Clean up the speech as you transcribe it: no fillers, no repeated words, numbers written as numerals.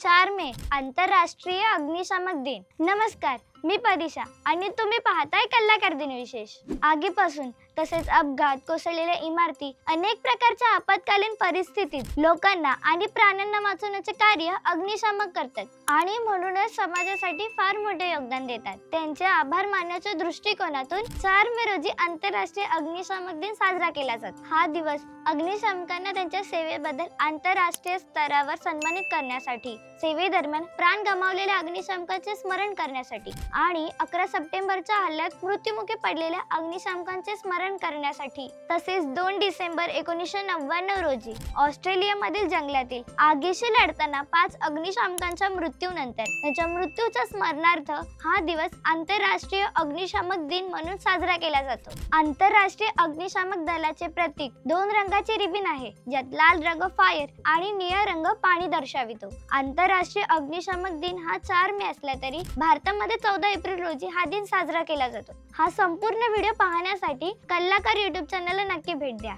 4 मे आंतरराष्ट्रीय अग्निशामक दिन। नमस्कार, मी परीक्षा आणि तुम्ही पाहताय कलाकार दिन विशेष। आगीपासून तसेच अपघात, कोसळलेल्या इमारती, अनेक प्रकारच्या आपत्कालीन परिस्थितीत लोकांना आणि प्राण्यांना वाचवण्याचे कार्य अग्निशामक करतात आणि म्हणूनच समाजासाठी फार मोठे योगदान देतात। त्यांचे आभार मानण्याच्या दृष्टिकोनातून 4 मे रोजी आंतरराष्ट्रीय अग्निशामक दिन साजरा केला जातो। हा दिवस अग्निशामकांना त्यांच्या सेवेबद्दल आंतरराष्ट्रीय स्तरावर सन्मानित करण्यासाठी, सेवेदरम्यान प्राण गमावलेल्या अग्निशामकांचे स्मरण करण्यासाठी आणि 11 सप्टेंबरच्या हल्ल्यात मृत्युमुखी पडलेल्या अग्निशामकांचे स्मरण करण्यासाठी, तसेच 2 डिसेंबर 1999 रोजी ऑस्ट्रेलियामधील जंगलातील आगीशी लढताना 5 अग्निशामकांच्या मृत्यूनंतर त्यांच्या मृत्यूच्या स्मरणार्थ हा दिवस आंतरराष्ट्रीय अग्निशामक दिन म्हणून साजरा केला जातो। आंतरराष्ट्रीय अग्निशामक दलाचे प्रतीक 2 रंगाचे रिबीन आहे, ज्यात लाल रंग फायर आणि निळा रंग पाणी दर्शवितो। आंतरराष्ट्रीय अग्निशामक दिन हा 4 मे असला तरी भारतामध्ये 14 एप्रिल रोजी हा दिन साजरा केला जातो। हा संपूर्ण व्हिडिओ पाहण्यासाठी कलाकार YouTube चॅनलला नक्की भेट द्या।